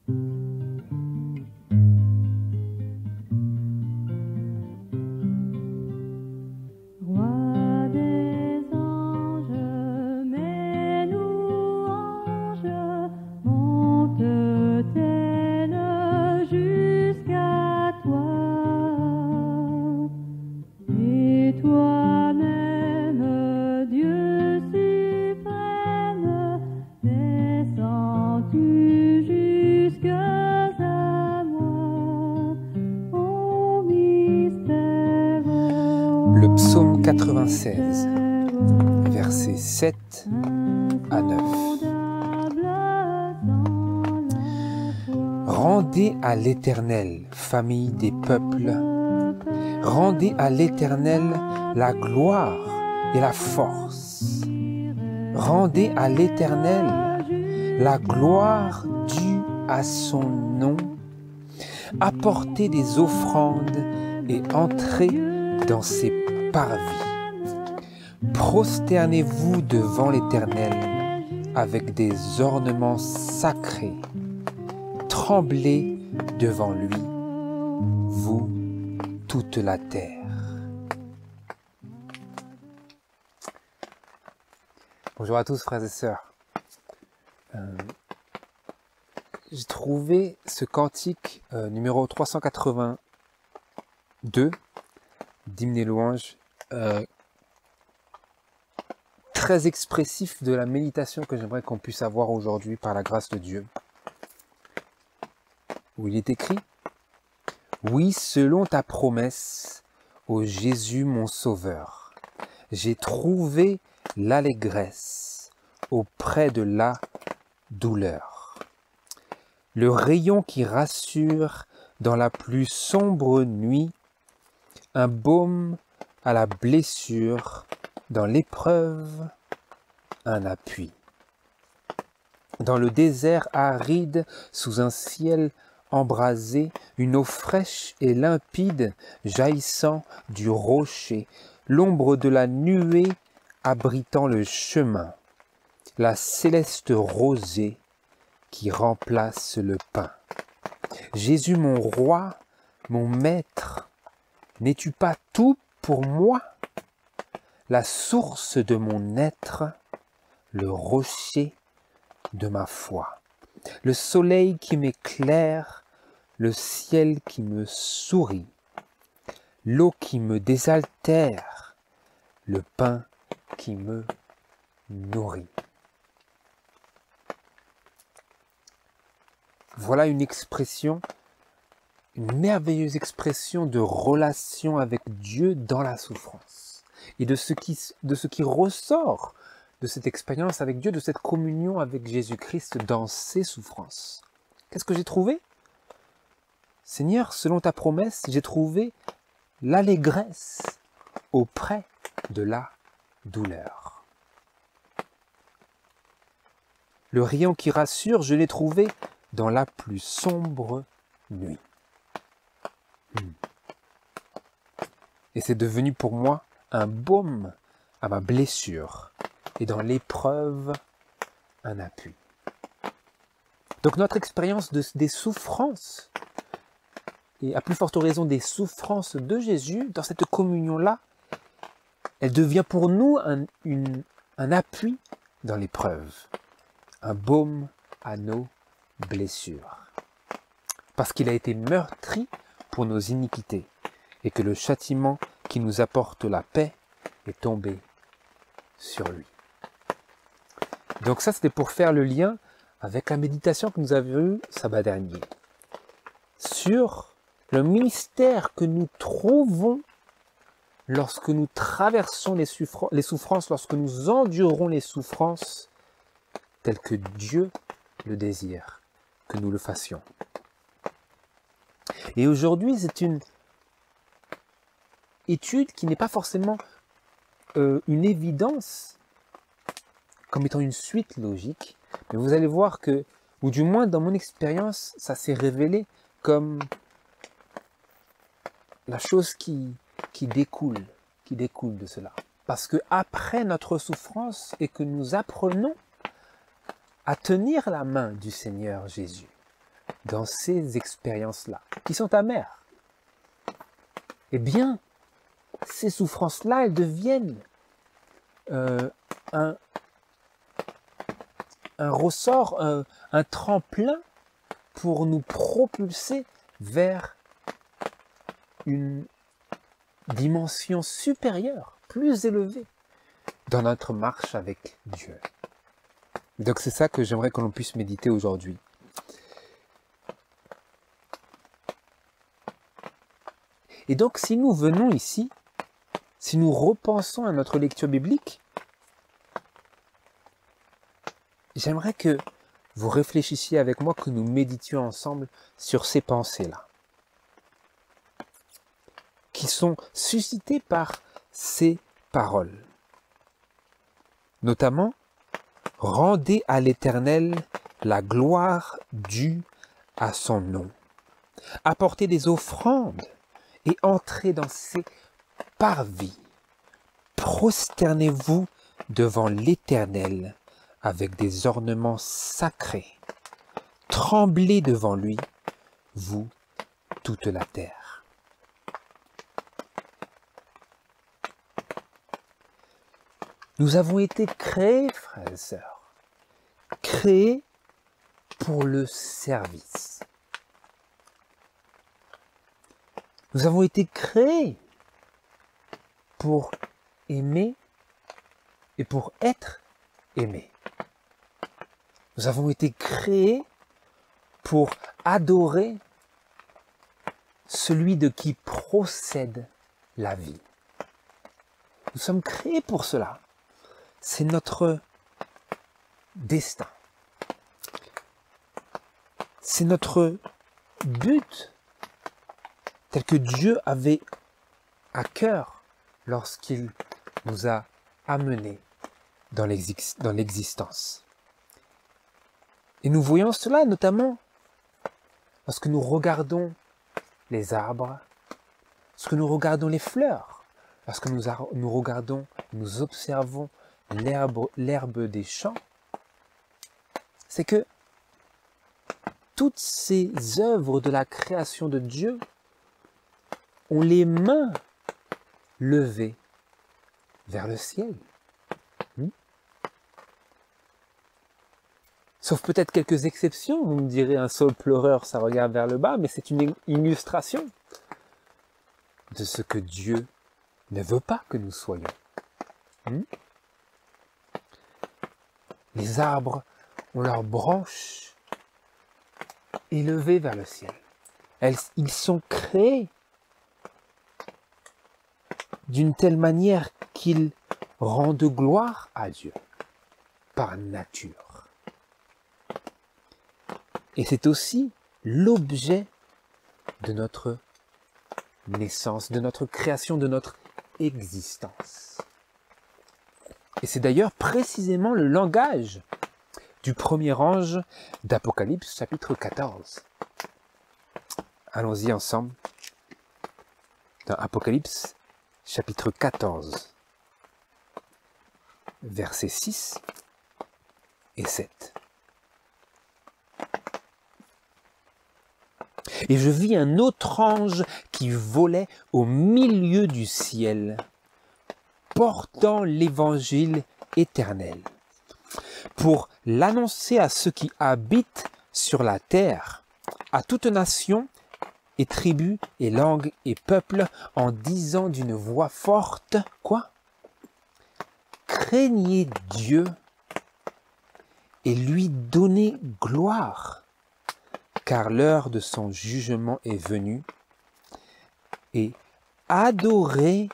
Roi des anges, mes louanges montent-elles jusqu'à toi, et toi-même, Dieu suprême, descends-tu jusqu'à moi, ô mystère. Le psaume 96, versets 7 à 9. Rendez à l'Éternel, famille des peuples, rendez à l'Éternel la gloire et la force. Rendez à l'Éternel la gloire due à son nom. Apportez des offrandes et entrez dans ses parvis. Prosternez-vous devant l'Éternel avec des ornements sacrés. Tremblez devant lui, vous, toute la terre. Bonjour à tous, frères et sœurs. J'ai trouvé ce cantique numéro 382 d'hymne et louange très expressif de la méditation que j'aimerais qu'on puisse avoir aujourd'hui par la grâce de Dieu. Où il est écrit: oui, selon ta promesse, ô Jésus mon Sauveur, j'ai trouvé l'allégresse auprès de la douleur. Le rayon qui rassure dans la plus sombre nuit, un baume à la blessure, dans l'épreuve, un appui. Dans le désert aride, sous un ciel embrasé, une eau fraîche et limpide jaillissant du rocher, l'ombre de la nuée abritant le chemin, la céleste rosée qui remplace le pain. Jésus mon roi, mon maître, n'es-tu pas tout pour moi? La source de mon être, le rocher de ma foi. Le soleil qui m'éclaire, le ciel qui me sourit, l'eau qui me désaltère, le pain qui me nourrit. Voilà une expression, une merveilleuse expression de relation avec Dieu dans la souffrance. Et de ce qui ressort de cette expérience avec Dieu, de cette communion avec Jésus-Christ dans ses souffrances. Qu'est-ce que j'ai trouvé? Seigneur, selon ta promesse, j'ai trouvé l'allégresse auprès de la douleur. Le rayon qui rassure, je l'ai trouvé dans la plus sombre nuit. Et c'est devenu pour moi un baume à ma blessure, et dans l'épreuve, un appui. Donc notre expérience des souffrances, et à plus forte raison des souffrances de Jésus, dans cette communion-là, elle devient pour nous un appui dans l'épreuve, un baume à nos blessures. Parce qu'il a été meurtri pour nos iniquités, et que le châtiment qui nous apporte la paix est tombé sur lui. Donc ça, c'était pour faire le lien avec la méditation que nous avions eue sabbat dernier, sur le mystère que nous trouvons lorsque nous traversons les souffrances, lorsque nous endurons les souffrances, telles que Dieu le désire que nous le fassions. Et aujourd'hui, c'est une étude qui n'est pas forcément une évidence comme étant une suite logique, mais vous allez voir que, ou du moins dans mon expérience, ça s'est révélé comme la chose qui découle de cela. Parce que après notre souffrance et que nous apprenons à tenir la main du Seigneur Jésus, dans ces expériences-là, qui sont amères, eh bien, ces souffrances-là, elles deviennent un ressort, un tremplin pour nous propulser vers une dimension supérieure, plus élevée dans notre marche avec Dieu. Donc c'est ça que j'aimerais que l'on puisse méditer aujourd'hui. Et donc si nous venons ici, si nous repensons à notre lecture biblique, j'aimerais que vous réfléchissiez avec moi, que nous méditions ensemble sur ces pensées-là, qui sont suscitées par ces paroles. Notamment, rendez à l'Éternel la gloire due à son nom. Apportez des offrandes et entrez dans ses parvis. Prosternez-vous devant l'Éternel avec des ornements sacrés. Tremblez devant lui, vous, toute la terre. Nous avons été créés, frères et sœurs, créés pour le service. Nous avons été créés pour aimer et pour être aimés. Nous avons été créés pour adorer celui de qui procède la vie. Nous sommes créés pour cela. C'est notre destin. C'est notre but, tel que Dieu avait à cœur lorsqu'il nous a amenés dans l'existence. Et nous voyons cela notamment lorsque nous regardons les arbres, lorsque nous regardons les fleurs, lorsque nous regardons, nous observons l'herbe des champs. C'est que toutes ces œuvres de la création de Dieu ont les mains levées vers le ciel. Sauf peut-être quelques exceptions, vous me direz un saule pleureur, ça regarde vers le bas, mais c'est une illustration de ce que Dieu ne veut pas que nous soyons. Les arbres ont leurs branches élevées vers le ciel. Ils sont créés d'une telle manière qu'ils rendent gloire à Dieu par nature. Et c'est aussi l'objet de notre naissance, de notre création, de notre existence. Et c'est d'ailleurs précisément le langage du premier ange d'Apocalypse, chapitre 14. Allons-y ensemble. Dans Apocalypse, chapitre 14, versets 6 et 7. Et je vis un autre ange qui volait au milieu du ciel, portant l'évangile éternel, pour l'annoncer à ceux qui habitent sur la terre, à toute nation et tribu et langue et peuple, en disant d'une voix forte, quoi? Craignez Dieu et lui donnez gloire, car l'heure de son jugement est venue, et adorez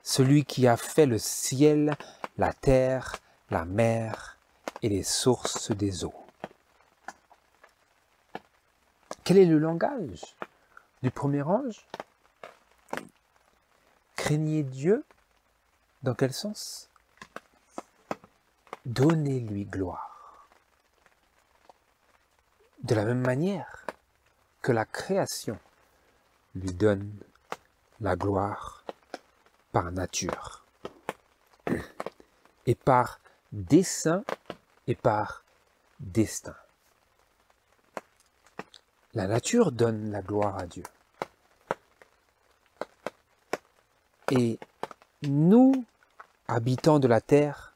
celui qui a fait le ciel, la terre, la mer et les sources des eaux. Quel est le langage du premier ange? Craignez Dieu, dans quel sens? Donnez-lui gloire. De la même manière que la création lui donne la gloire par nature, et par dessein et par destin. La nature donne la gloire à Dieu. Et nous, habitants de la terre,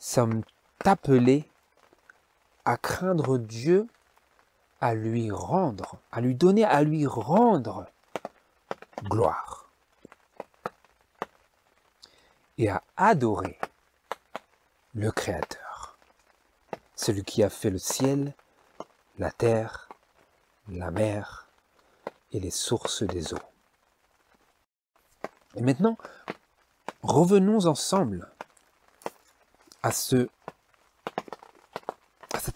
sommes appelés à craindre Dieu, à lui rendre, à lui donner, à lui rendre gloire. Et à adorer le Créateur, celui qui a fait le ciel, la terre, la mer et les sources des eaux. Et maintenant, revenons ensemble à cette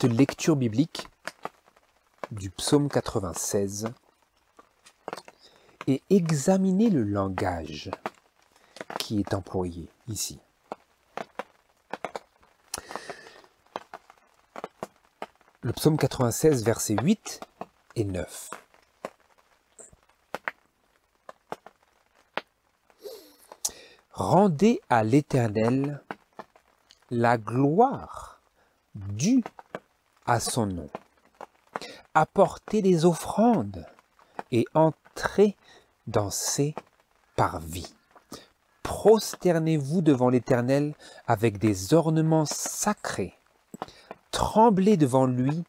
lecture biblique du psaume 96 et examinez le langage qui est employé ici. Le psaume 96, versets 8 et 9. Rendez à l'Éternel la gloire due à son nom. Apportez des offrandes et entrez dans ses parvis. Prosternez-vous devant l'Éternel avec des ornements sacrés. Tremblez devant lui,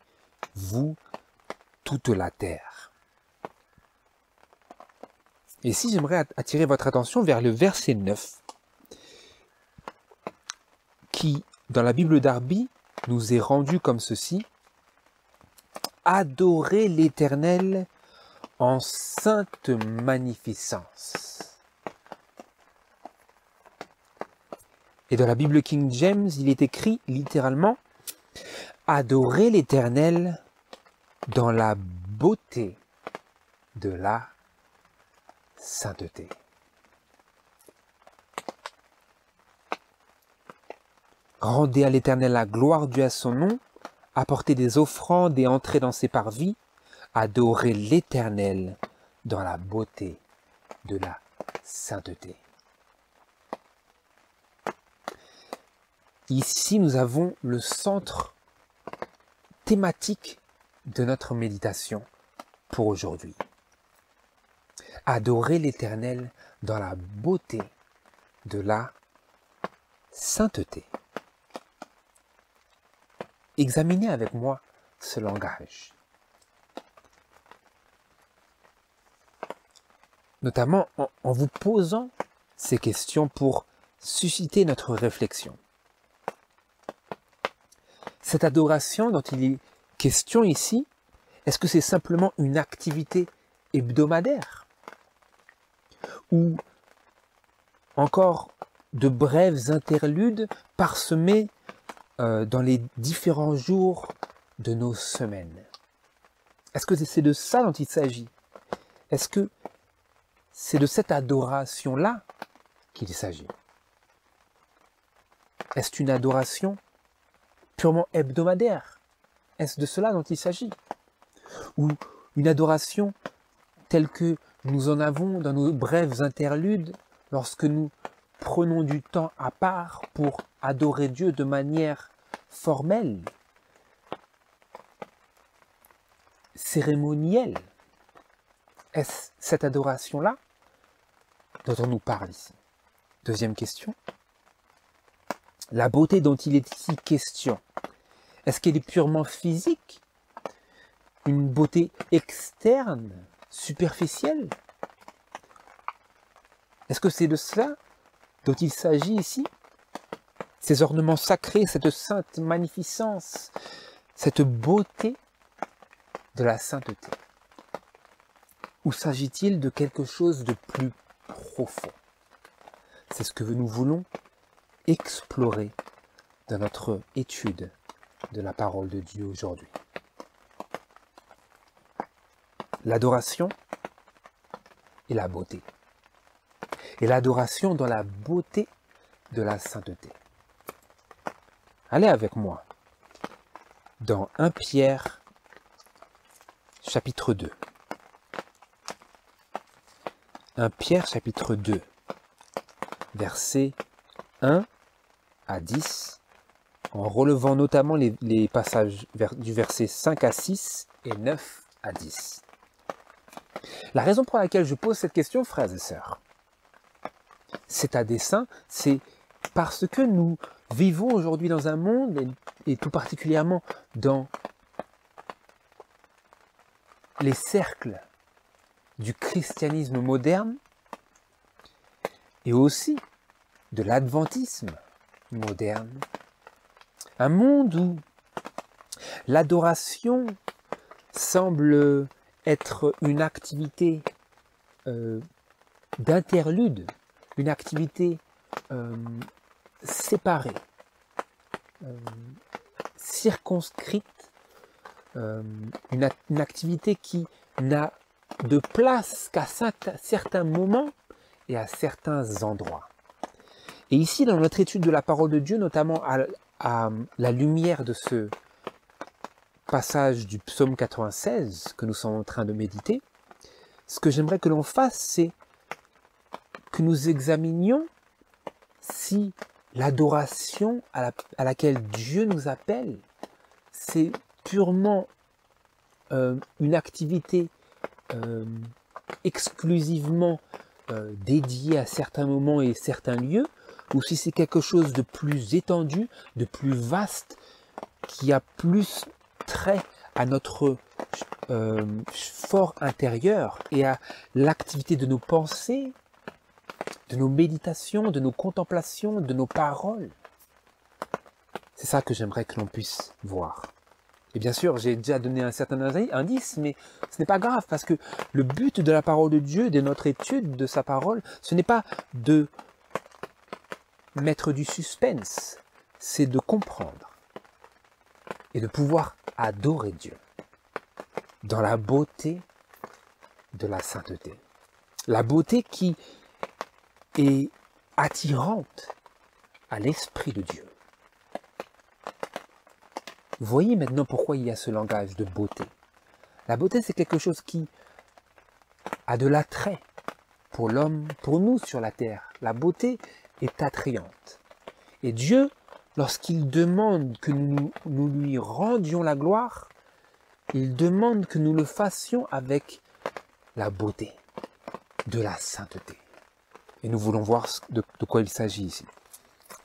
vous, toute la terre. Et ici, j'aimerais attirer votre attention vers le verset 9, qui, dans la Bible d'Arby, nous est rendu comme ceci. Adorez l'Éternel en sainte magnificence. Et dans la Bible King James, il est écrit littéralement adorez l'Éternel dans la beauté de la sainteté. Rendez à l'Éternel la gloire due à son nom, apportez des offrandes et entrez dans ses parvis, adorez l'Éternel dans la beauté de la sainteté. Ici, nous avons le centre thématique de notre méditation pour aujourd'hui. Adorer l'Éternel dans la beauté de la sainteté. Examinez avec moi ce langage. Notamment en vous posant ces questions pour susciter notre réflexion. Cette adoration dont il est question ici, est-ce que c'est simplement une activité hebdomadaire? Ou encore de brèves interludes parsemés dans les différents jours de nos semaines? Est-ce que c'est de ça dont il s'agit? Est-ce que c'est de cette adoration-là qu'il s'agit? Est-ce une adoration purement hebdomadaire? Est-ce de cela dont il s'agit? Ou une adoration telle que nous en avons dans nos brèves interludes lorsque nous prenons du temps à part pour adorer Dieu de manière formelle, cérémonielle? Est-ce cette adoration-là dont on nous parle ici? Deuxième question. La beauté dont il est ici question, est-ce qu'elle est purement physique? Une beauté externe, superficielle? Est-ce que c'est de cela dont il s'agit ici? Ces ornements sacrés, cette sainte magnificence, cette beauté de la sainteté? Ou s'agit-il de quelque chose de plus profond? C'est ce que nous voulons explorer dans notre étude de la parole de Dieu aujourd'hui. L'adoration et la beauté. Et l'adoration dans la beauté de la sainteté. Allez avec moi dans 1 Pierre chapitre 2. 1 Pierre chapitre 2, versets 1 à 10, en relevant notamment les passages du verset 5 à 6 et 9 à 10. La raison pour laquelle je pose cette question, frères et sœurs, c'est à dessein, c'est parce que nous vivons aujourd'hui dans un monde, et tout particulièrement dans les cercles du christianisme moderne, et aussi de l'adventisme moderne, un monde où l'adoration semble être une activité d'interlude, une activité séparée, circonscrite, une activité qui n'a de place qu'à certains moments et à certains endroits. Et ici, dans notre étude de la parole de Dieu, notamment à la lumière de ce passage du psaume 96 que nous sommes en train de méditer, ce que j'aimerais que l'on fasse, c'est que nous examinions si l'adoration à laquelle Dieu nous appelle, c'est purement une activité exclusivement dédiée à certains moments et certains lieux, ou si c'est quelque chose de plus étendu, de plus vaste, qui a plus trait à notre fort intérieur et à l'activité de nos pensées, de nos méditations, de nos contemplations, de nos paroles. C'est ça que j'aimerais que l'on puisse voir. Et bien sûr, j'ai déjà donné un certain indice, mais ce n'est pas grave, parce que le but de la parole de Dieu, de notre étude de sa parole, ce n'est pas de mettre du suspense, c'est de comprendre et de pouvoir adorer Dieu dans la beauté de la sainteté. La beauté qui est attirante à l'Esprit de Dieu. Vous voyez maintenant pourquoi il y a ce langage de beauté. La beauté, c'est quelque chose qui a de l'attrait pour l'homme, pour nous sur la terre. La beauté est attrayante. Et Dieu, lorsqu'il demande que nous lui rendions la gloire, il demande que nous le fassions avec la beauté de la sainteté. Et nous voulons voir de quoi il s'agit ici.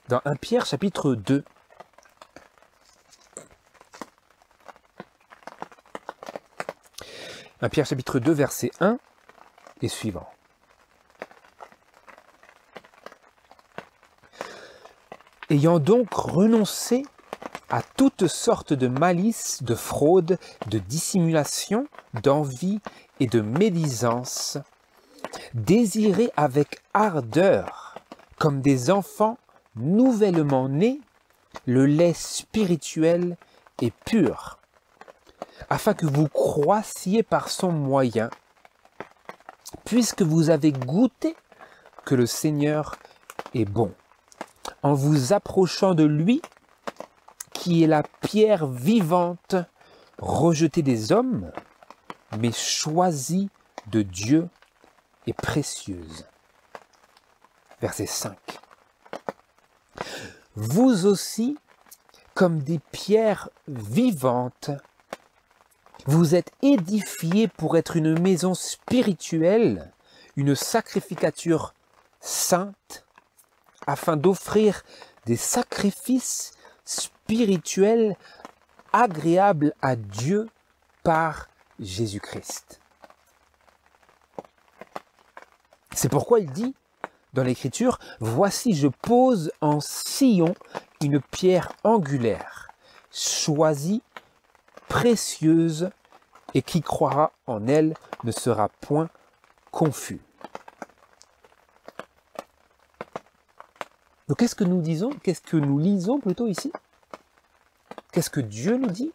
Dans 1 Pierre chapitre 2, Pierre chapitre 2, verset 1 et suivant. Ayant donc renoncé à toute sorte de malice, de fraude, de dissimulation, d'envie et de médisance, désirez avec ardeur, comme des enfants nouvellement nés, le lait spirituel et pur, afin que vous croissiez par son moyen, puisque vous avez goûté que le Seigneur est bon, en vous approchant de lui, qui est la pierre vivante, rejetée des hommes, mais choisie de Dieu et précieuse. Verset 5. Vous aussi, comme des pierres vivantes, vous êtes édifiés pour être une maison spirituelle, une sacrificature sainte, afin d'offrir des sacrifices spirituels agréables à Dieu par Jésus-Christ. C'est pourquoi il dit dans l'Écriture, « Voici, je pose en Sion une pierre angulaire, choisie, précieuse, et qui croira en elle ne sera point confus. » Donc qu'est-ce que nous disons, qu'est-ce que nous lisons plutôt ici? Qu'est-ce que Dieu nous dit?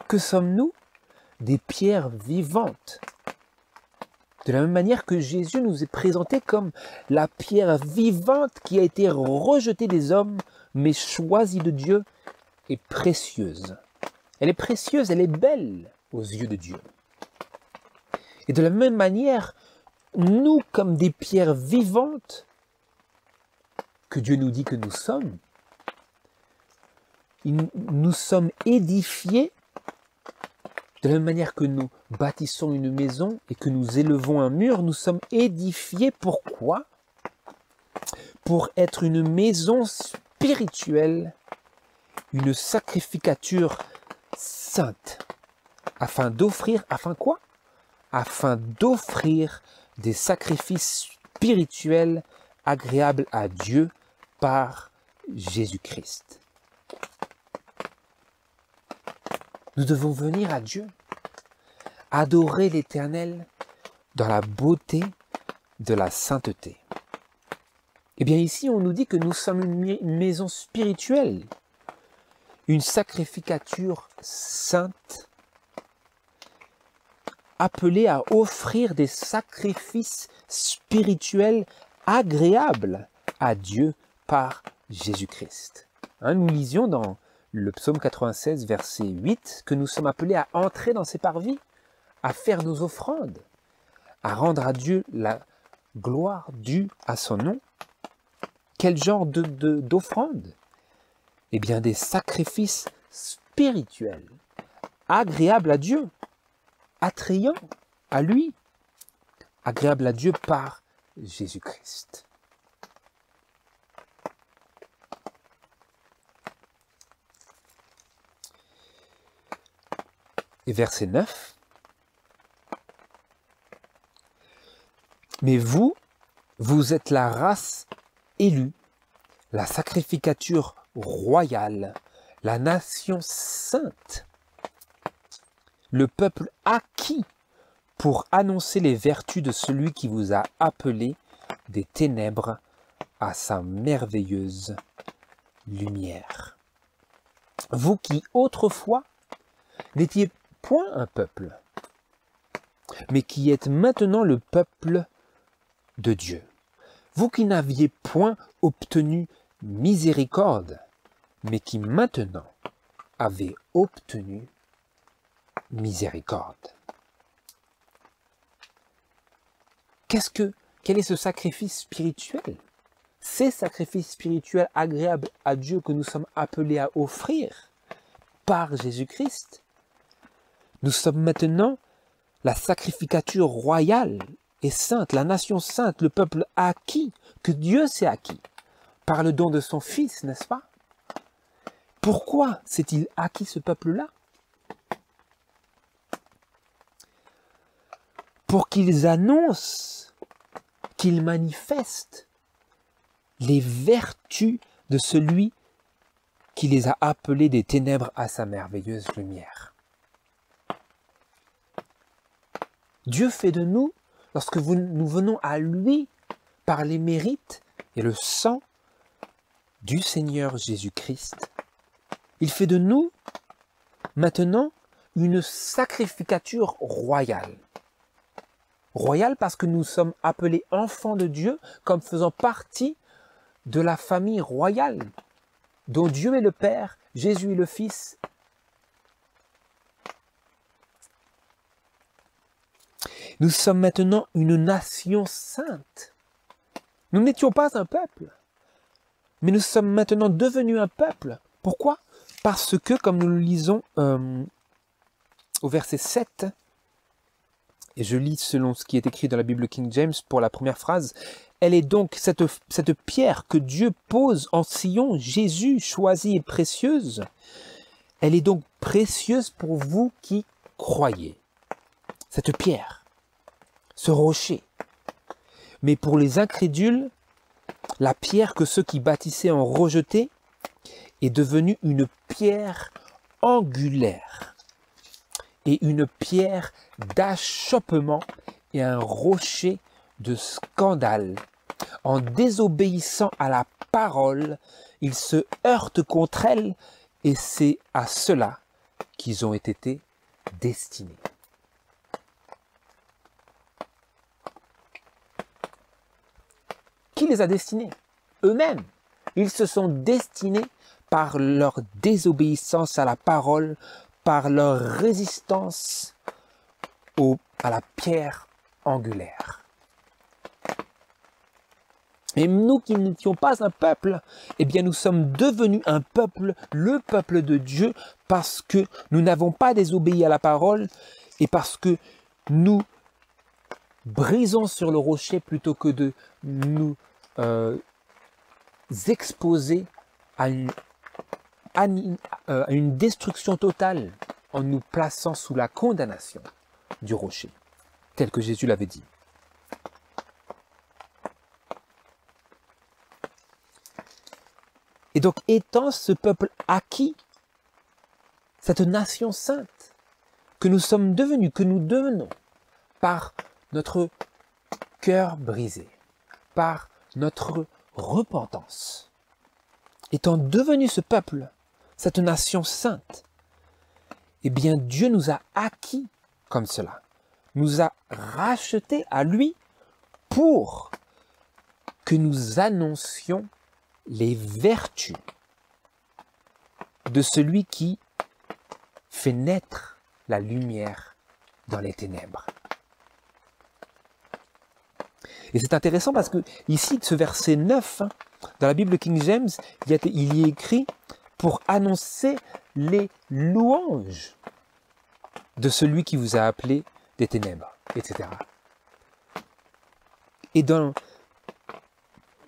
Que sommes-nous? Des pierres vivantes. De la même manière que Jésus nous est présenté comme la pierre vivante qui a été rejetée des hommes, mais choisie de Dieu et précieuse. Elle est précieuse, elle est belle aux yeux de Dieu. Et de la même manière, nous, comme des pierres vivantes, que Dieu nous dit que nous sommes, nous sommes édifiés De la même manière que nous bâtissons une maison et que nous élevons un mur, nous sommes édifiés. Pourquoi? Pour être une maison spirituelle, une sacrificature sainte, afin quoi? Afin d'offrir des sacrifices spirituels agréables à Dieu par Jésus-Christ. Nous devons venir à Dieu, adorer l'Éternel dans la beauté de la sainteté. Eh bien ici, on nous dit que nous sommes une maison spirituelle, une sacrificature sainte, appelée à offrir des sacrifices spirituels agréables à Dieu par Jésus-Christ. Nous lisions dans le psaume 96, verset 8, que nous sommes appelés à entrer dans ses parvis, à faire nos offrandes, à rendre à Dieu la gloire due à son nom. Quel genre d'offrande? Eh bien, des sacrifices spirituels, agréables à Dieu, attrayants à lui, agréables à Dieu par Jésus-Christ. Et verset 9. Mais vous êtes la race élue, la sacrificature royale, la nation sainte, le peuple acquis pour annoncer les vertus de celui qui vous a appelé des ténèbres à sa merveilleuse lumière. Vous qui autrefois n'étiez point un peuple, mais qui êtes maintenant le peuple de Dieu. Vous qui n'aviez point obtenu miséricorde, mais qui maintenant avez obtenu miséricorde. Quel est ce sacrifice spirituel? Ces sacrifices spirituels agréables à Dieu que nous sommes appelés à offrir par Jésus-Christ. Nous sommes maintenant la sacrificature royale et sainte, la nation sainte, le peuple acquis, que Dieu s'est acquis, par le don de son Fils, n'est-ce pas? Pourquoi s'est-il acquis ce peuple-là? Pour qu'ils annoncent, qu'ils manifestent les vertus de celui qui les a appelés des ténèbres à sa merveilleuse lumière. Dieu fait de nous, lorsque nous venons à lui par les mérites et le sang du Seigneur Jésus-Christ, il fait de nous maintenant une sacrificature royale. Royale parce que nous sommes appelés enfants de Dieu comme faisant partie de la famille royale dont Dieu est le Père, Jésus est le Fils. Nous sommes maintenant une nation sainte. Nous n'étions pas un peuple, mais nous sommes maintenant devenus un peuple. Pourquoi? Parce que, comme nous le lisons au verset 7, et je lis selon ce qui est écrit dans la Bible King James pour la première phrase, elle est donc cette pierre que Dieu pose en Sion, Jésus, choisie et précieuse, elle est donc précieuse pour vous qui croyez. Cette pierre, ce rocher. Mais pour les incrédules, la pierre que ceux qui bâtissaient ont rejetée est devenue une pierre angulaire et une pierre d'achoppement et un rocher de scandale. En désobéissant à la parole, ils se heurtent contre elle et c'est à cela qu'ils ont été destinés. Qui les a destinés? Eux-mêmes. Ils se sont destinés par leur désobéissance à la parole, par leur résistance à la pierre angulaire. Et nous qui n'étions pas un peuple, eh bien nous sommes devenus un peuple, le peuple de Dieu, parce que nous n'avons pas désobéi à la parole et parce que nous brisons sur le rocher plutôt que de nous exposer à une destruction totale en nous plaçant sous la condamnation du rocher, tel que Jésus l'avait dit. Et donc, étant ce peuple acquis, cette nation sainte que nous sommes devenus, que nous devenons, par notre cœur brisé, par notre repentance, étant devenu ce peuple, cette nation sainte, eh bien Dieu nous a acquis comme cela, nous a rachetés à lui pour que nous annoncions les vertus de celui qui fait naître la lumière dans les ténèbres. Et c'est intéressant parce que ici, ce verset 9, dans la Bible King James, il y est écrit pour annoncer les louanges de celui qui vous a appelé des ténèbres, etc. Et dans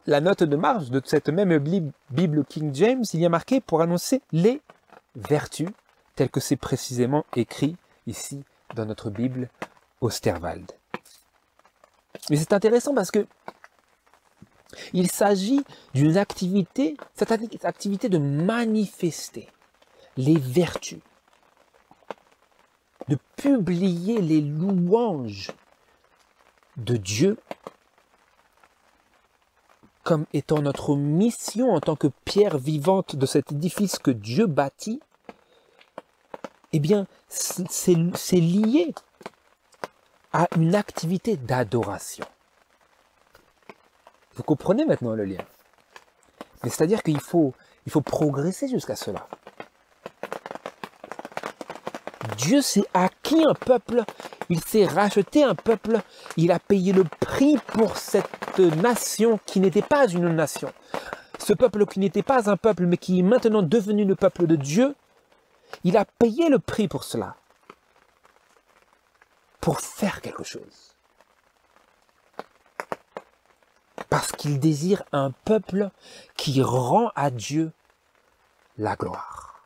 la note de marge de cette même Bible King James, il y a marqué pour annoncer les vertus, tel que c'est précisément écrit ici dans notre Bible Osterwald. Mais c'est intéressant parce que il s'agit d'une activité, cette activité de manifester les vertus, de publier les louanges de Dieu comme étant notre mission en tant que pierre vivante de cet édifice que Dieu bâtit. Eh bien, c'est lié à une activité d'adoration. Vous comprenez maintenant le lien. Mais c'est-à-dire qu'il faut progresser jusqu'à cela. Dieu s'est acquis un peuple, il s'est racheté un peuple, il a payé le prix pour cette nation qui n'était pas une nation. Ce peuple qui n'était pas un peuple, mais qui est maintenant devenu le peuple de Dieu, il a payé le prix pour cela. Pour faire quelque chose. Parce qu'il désire un peuple qui rend à Dieu la gloire.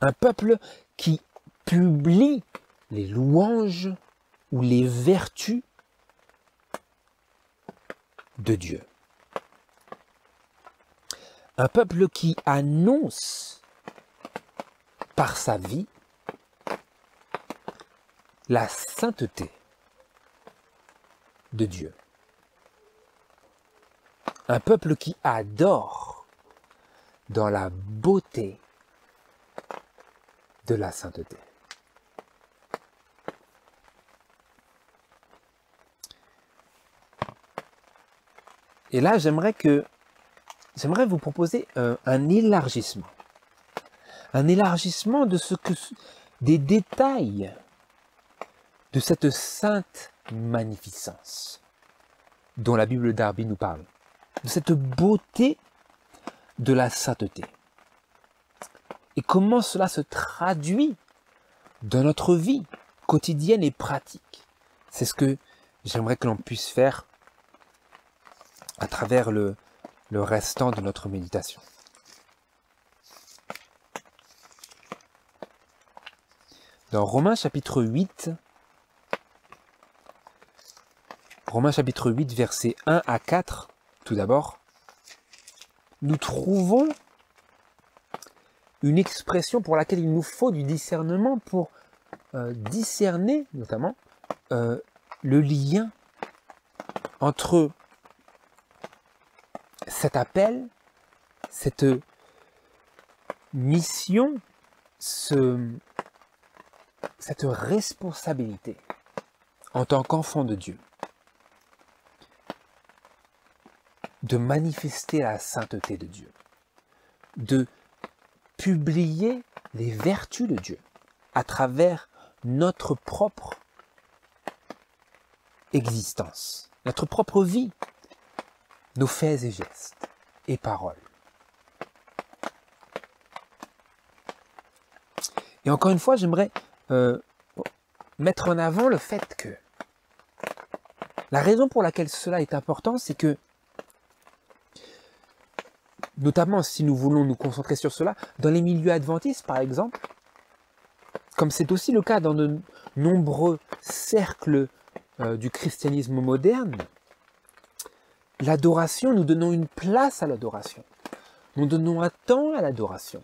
Un peuple qui publie les louanges ou les vertus de Dieu. Un peuple qui annonce par sa vie la sainteté de Dieu. Un peuple qui adore dans la beauté de la sainteté. Et là, j'aimerais vous proposer un élargissement. Un élargissement de des détails de cette sainte magnificence dont la Bible Darby nous parle. De cette beauté de la sainteté. Et comment cela se traduit dans notre vie quotidienne et pratique. C'est ce que j'aimerais que l'on puisse faire à travers le restant de notre méditation. Dans Romains chapitre 8, versets 1 à 4, tout d'abord, nous trouvons une expression pour laquelle il nous faut du discernement pour discerner notamment le lien entre cet appel, cette mission, cette responsabilité en tant qu'enfant de Dieu, de manifester la sainteté de Dieu, de publier les vertus de Dieu à travers notre propre existence, notre propre vie, nos faits et gestes et paroles. Et encore une fois, j'aimerais mettre en avant le fait que la raison pour laquelle cela est important, c'est que, notamment si nous voulons nous concentrer sur cela, dans les milieux adventistes par exemple, comme c'est aussi le cas dans de nombreux cercles du christianisme moderne, l'adoration, nous donnons une place à l'adoration. Nous donnons un temps à l'adoration.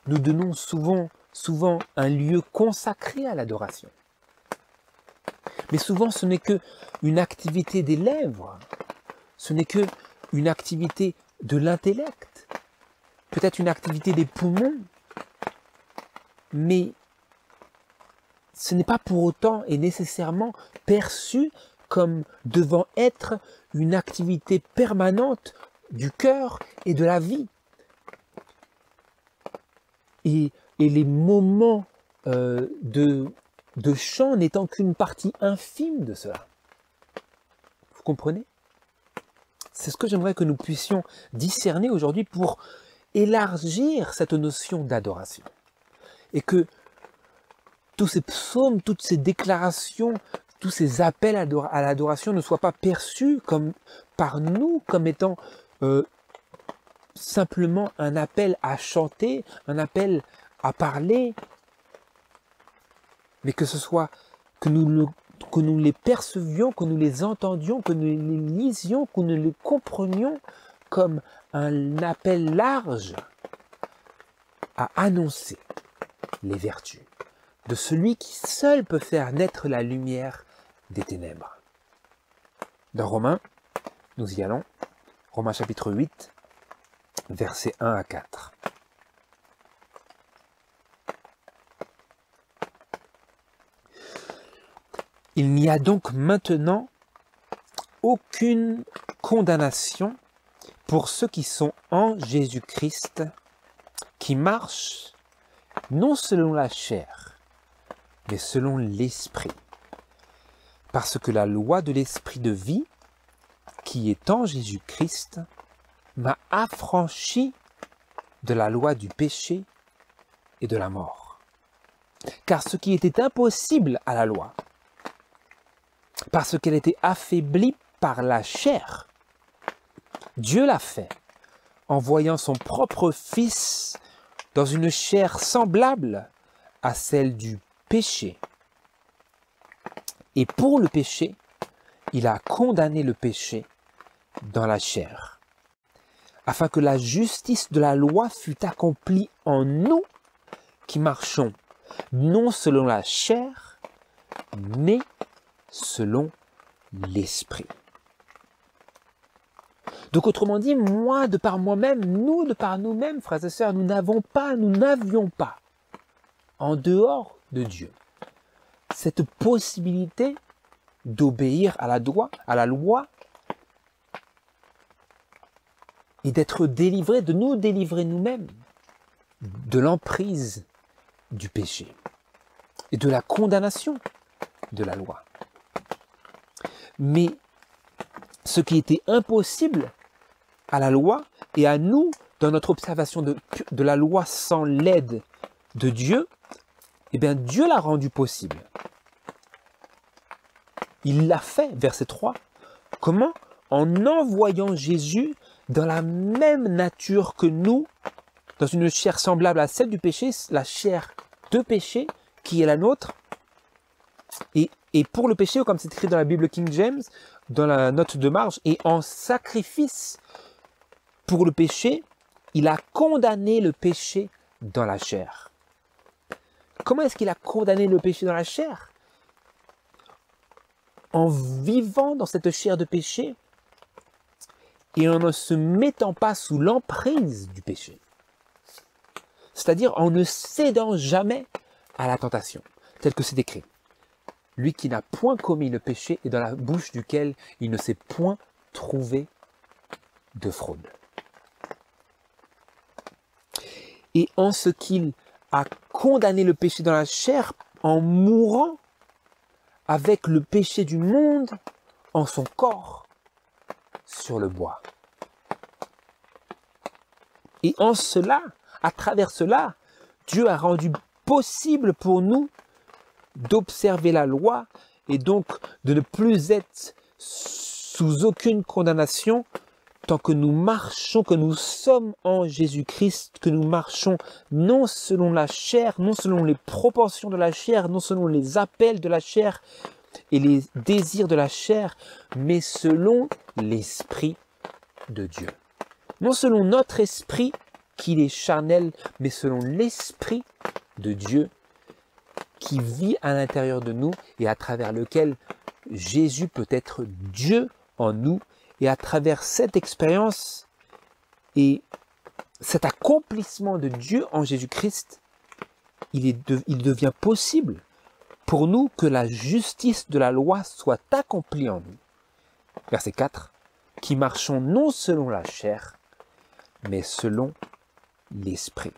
Nous donnons souvent un lieu consacré à l'adoration. Mais souvent, ce n'est que une activité des lèvres, ce n'est que une activité de l'intellect, peut-être une activité des poumons, mais ce n'est pas pour autant et nécessairement perçu comme devant être une activité permanente du cœur et de la vie. Et les moments de chant n'étant qu'une partie infime de cela. Vous comprenez? C'est ce que j'aimerais que nous puissions discerner aujourd'hui pour élargir cette notion d'adoration. Et que tous ces psaumes, toutes ces déclarations, tous ces appels à l'adoration ne soient pas perçus par nous comme étant simplement un appel à chanter, un appel à parler, mais que ce soit que nous les percevions, que nous les entendions, que nous les lisions, que nous les comprenions comme un appel large à annoncer les vertus de celui qui seul peut faire naître la lumière des ténèbres. Dans Romains, nous y allons, Romains chapitre 8, versets 1 à 4. Il n'y a donc maintenant aucune condamnation pour ceux qui sont en Jésus-Christ, qui marchent non selon la chair, mais selon l'Esprit. Parce que la loi de l'Esprit de vie, qui est en Jésus-Christ, m'a affranchi de la loi du péché et de la mort. Car ce qui était impossible à la loi, parce qu'elle était affaiblie par la chair, Dieu l'a fait, envoyant son propre Fils dans une chair semblable à celle du péché. Et pour le péché, il a condamné le péché dans la chair, afin que la justice de la loi fût accomplie en nous qui marchons non selon la chair, mais selon l'Esprit. Donc autrement dit, moi de par moi-même, nous de par nous-mêmes, frères et sœurs, nous n'avions pas, en dehors de Dieu, cette possibilité d'obéir à la loi et d'être délivrés, de nous délivrer nous-mêmes de l'emprise du péché et de la condamnation de la loi. Mais ce qui était impossible à la loi et à nous, dans notre observation de la loi sans l'aide de Dieu, eh bien Dieu l'a rendu possible. Il l'a fait, verset 3. Comment? En envoyant Jésus dans la même nature que nous, dans une chair semblable à celle du péché, la chair de péché qui est la nôtre. Et pour le péché, comme c'est écrit dans la Bible King James, dans la note de marge, et en sacrifice pour le péché, il a condamné le péché dans la chair. Comment est-ce qu'il a condamné le péché dans la chair? En vivant dans cette chair de péché et en ne se mettant pas sous l'emprise du péché. C'est-à-dire en ne cédant jamais à la tentation, tel que c'est écrit. Lui qui n'a point commis le péché et dans la bouche duquel il ne s'est point trouvé de fraude. Et en ce qu'il a condamné le péché dans la chair, en mourant avec le péché du monde, en son corps sur le bois. Et en cela, à travers cela, Dieu a rendu possible pour nous d'observer la loi et donc de ne plus être sous aucune condamnation tant que nous marchons, que nous sommes en Jésus-Christ, que nous marchons non selon la chair, non selon les proportions de la chair, non selon les appels de la chair et les désirs de la chair, mais selon l'Esprit de Dieu. Non selon notre esprit, qui est charnel, mais selon l'Esprit de Dieu, qui vit à l'intérieur de nous et à travers lequel Jésus peut être Dieu en nous. Et à travers cette expérience et cet accomplissement de Dieu en Jésus-Christ, il devient possible pour nous que la justice de la loi soit accomplie en nous. Verset 4. Qui marchons non selon la chair, mais selon l'Esprit.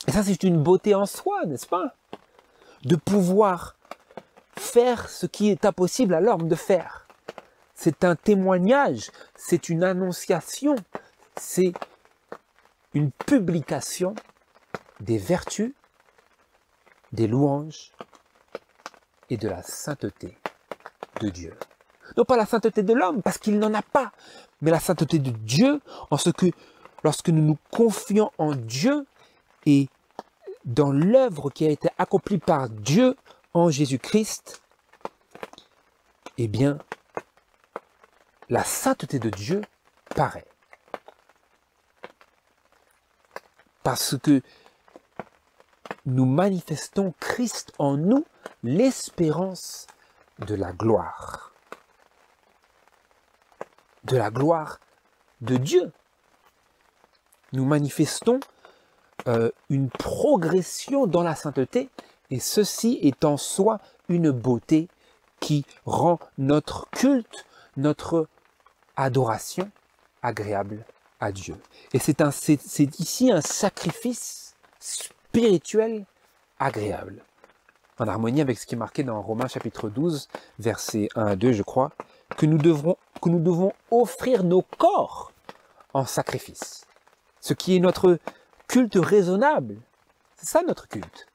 Et ça, c'est une beauté en soi, n'est-ce pas? De pouvoir faire ce qui est impossible à l'homme de faire. C'est un témoignage, c'est une annonciation, c'est une publication des vertus, des louanges et de la sainteté de Dieu. Non pas la sainteté de l'homme, parce qu'il n'en a pas, mais la sainteté de Dieu, en ce que lorsque nous nous confions en Dieu et dans l'œuvre qui a été accomplie par Dieu en Jésus-Christ, eh bien, la sainteté de Dieu paraît. Parce que nous manifestons Christ en nous, l'espérance de la gloire. De la gloire de Dieu. Nous manifestons une progression dans la sainteté, et ceci est en soi une beauté qui rend notre culte, notre adoration agréable à Dieu. Et c'est ici un sacrifice spirituel agréable, en harmonie avec ce qui est marqué dans Romains chapitre 12, versets 1 à 2, je crois, que nous devons offrir nos corps en sacrifice. Ce qui est notre culte raisonnable. C'est ça notre culte.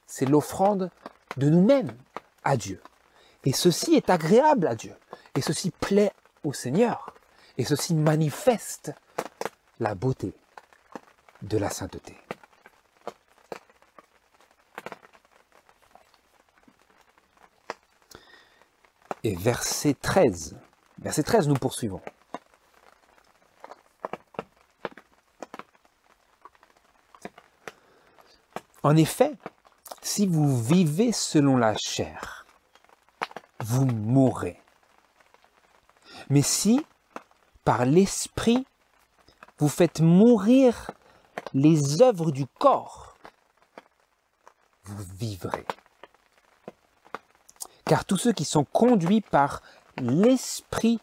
C'est l'offrande de nous-mêmes à Dieu. Et ceci est agréable à Dieu. Et ceci plaît au Seigneur. Et ceci manifeste la beauté de la sainteté. Et verset 13, nous poursuivons. En effet, si vous vivez selon la chair, vous mourrez. Mais si, par l'Esprit, vous faites mourir les œuvres du corps, vous vivrez. Car tous ceux qui sont conduits par l'Esprit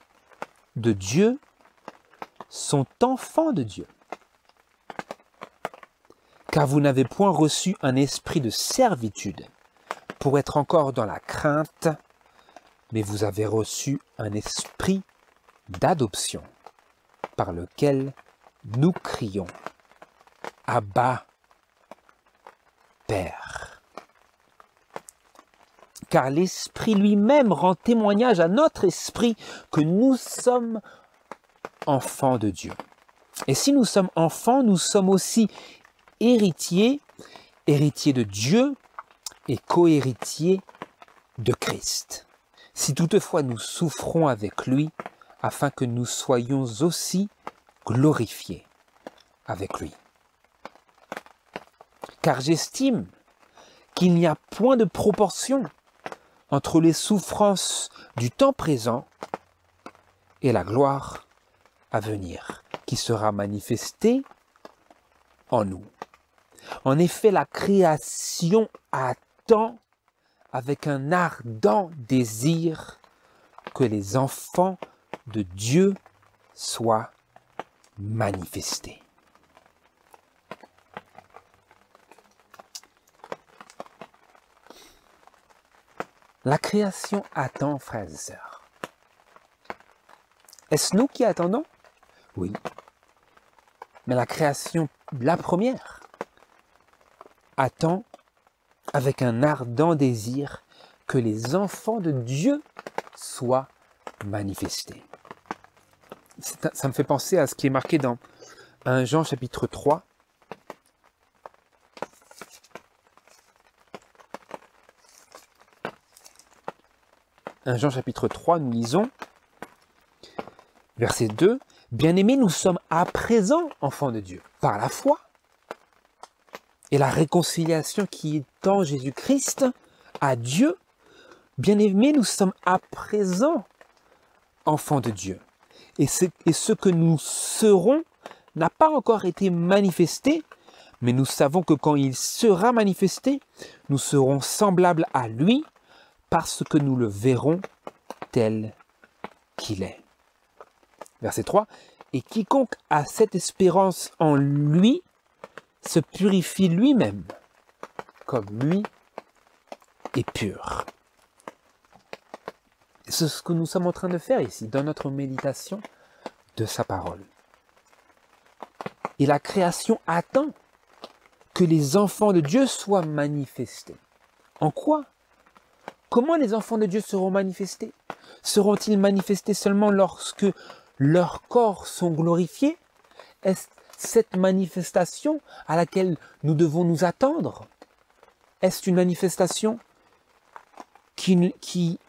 de Dieu sont enfants de Dieu. Car vous n'avez point reçu un esprit de servitude pour être encore dans la crainte, mais vous avez reçu un esprit d'adoption par lequel nous crions « Abba, Père ». Car l'Esprit lui-même rend témoignage à notre esprit que nous sommes enfants de Dieu. Et si nous sommes enfants, nous sommes aussi héritiers de Dieu et co-héritiers de Christ. Si toutefois nous souffrons avec lui, afin que nous soyons aussi glorifiés avec lui. Car j'estime qu'il n'y a point de proportion entre les souffrances du temps présent et la gloire à venir, qui sera manifestée en nous. En effet, la création attend avec un ardent désir que les enfants de Dieu soient manifestés. La création attend, frères et sœurs. Est-ce nous qui attendons? Oui. Mais la création, la première, attend avec un ardent désir que les enfants de Dieu soient manifestés. Ça me fait penser à ce qui est marqué dans 1 Jean chapitre 3. 1 Jean chapitre 3, nous lisons, verset 2, « Bien-aimés, nous sommes à présent enfants de Dieu, par la foi, et la réconciliation qui est en Jésus-Christ à Dieu. Bien-aimés, nous sommes à présent enfants de Dieu. Et ce que nous serons n'a pas encore été manifesté, mais nous savons que quand il sera manifesté, nous serons semblables à lui, parce que nous le verrons tel qu'il est. » Verset 3. « Et quiconque a cette espérance en lui se purifie lui-même, comme lui est pur. » C'est ce que nous sommes en train de faire ici, dans notre méditation de sa parole. Et la création attend que les enfants de Dieu soient manifestés. En quoi? Comment les enfants de Dieu seront manifestés? Seront-ils manifestés seulement lorsque leurs corps sont glorifiés? Est-ce cette manifestation à laquelle nous devons nous attendre? Est-ce une manifestation qui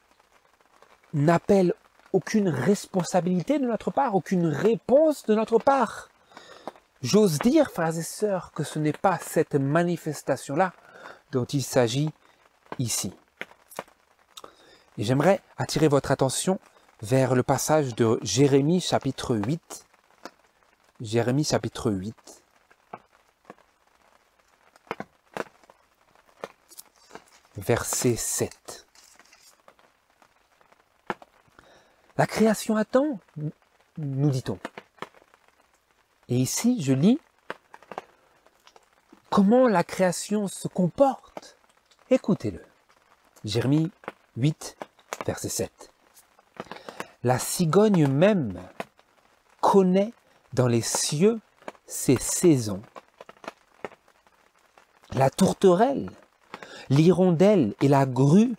n'appelle aucune responsabilité de notre part, aucune réponse de notre part? J'ose dire, frères et sœurs, que ce n'est pas cette manifestation-là dont il s'agit ici. Et j'aimerais attirer votre attention vers le passage de Jérémie chapitre 8. Jérémie chapitre 8. Verset 7. La création attend, nous dit-on. Et ici, je lis comment la création se comporte. Écoutez-le. Jérémie 8, verset 7. La cigogne même connaît dans les cieux ses saisons. La tourterelle, l'hirondelle et la grue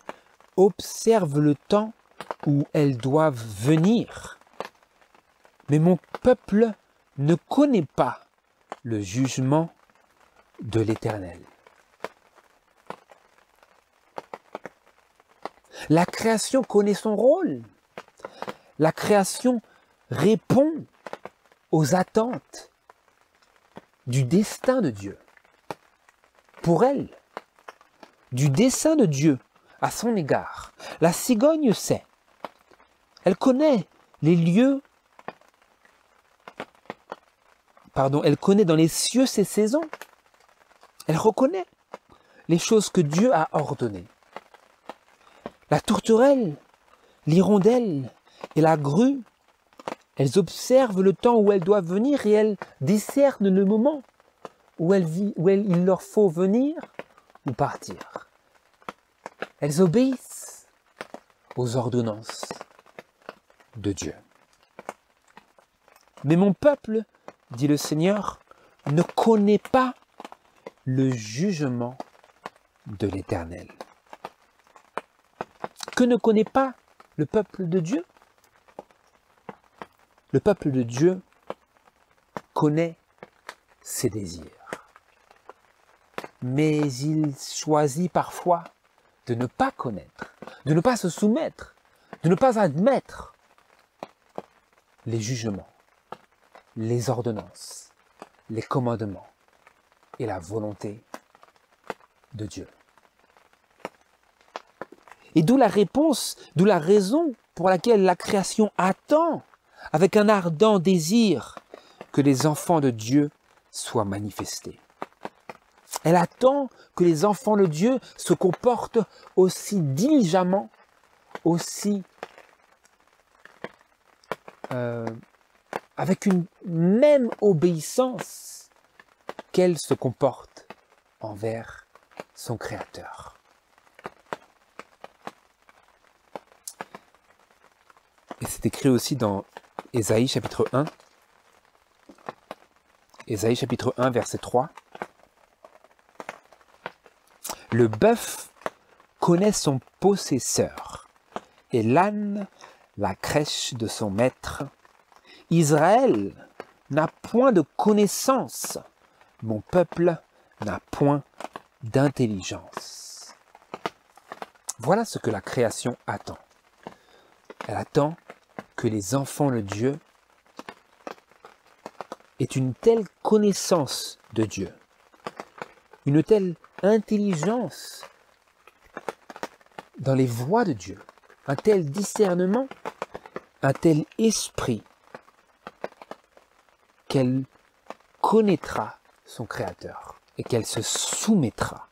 observent le temps où elles doivent venir. Mais mon peuple ne connaît pas le jugement de l'Éternel. La création connaît son rôle. La création répond aux attentes du destin de Dieu pour elle, du dessein de Dieu à son égard. La cigogne sait. Elle connaît les lieux, elle connaît dans les cieux ses saisons. Elle reconnaît les choses que Dieu a ordonnées. La tourterelle, l'hirondelle et la grue, elles observent le temps où elles doivent venir et elles discernent le moment où il leur faut venir ou partir. Elles obéissent aux ordonnances de Dieu. Mais mon peuple, dit le Seigneur, ne connaît pas le jugement de l'Éternel. Que ne connaît pas le peuple de Dieu? Le peuple de Dieu connaît ses désirs. Mais il choisit parfois de ne pas connaître, de ne pas se soumettre, de ne pas admettre les jugements, les ordonnances, les commandements et la volonté de Dieu. Et d'où la réponse, d'où la raison pour laquelle la création attend avec un ardent désir que les enfants de Dieu soient manifestés. Elle attend que les enfants de Dieu se comportent aussi diligemment, aussi avec une même obéissance qu'elle se comporte envers son Créateur. Et c'est écrit aussi dans Ésaïe chapitre 1. Ésaïe chapitre 1, verset 3. Le bœuf connaît son possesseur, et l'âne la crèche de son maître. Israël n'a point de connaissance, mon peuple n'a point d'intelligence. Voilà ce que la création attend. Elle attend que les enfants de Dieu aient une telle connaissance de Dieu, une telle intelligence dans les voies de Dieu, un tel discernement, un tel esprit, qu'elle connaîtra son Créateur et qu'elle se soumettra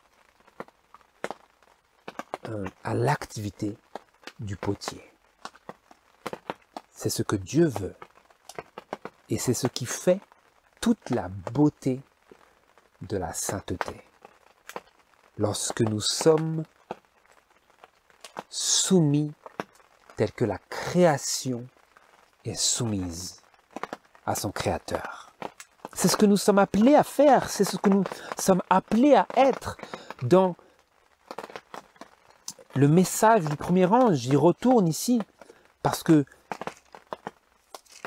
à l'activité du potier. C'est ce que Dieu veut et c'est ce qui fait toute la beauté de la sainteté. Lorsque nous sommes soumis tel que la création est soumise à son Créateur. C'est ce que nous sommes appelés à faire, c'est ce que nous sommes appelés à être dans le message du premier ange. J'y retourne ici parce que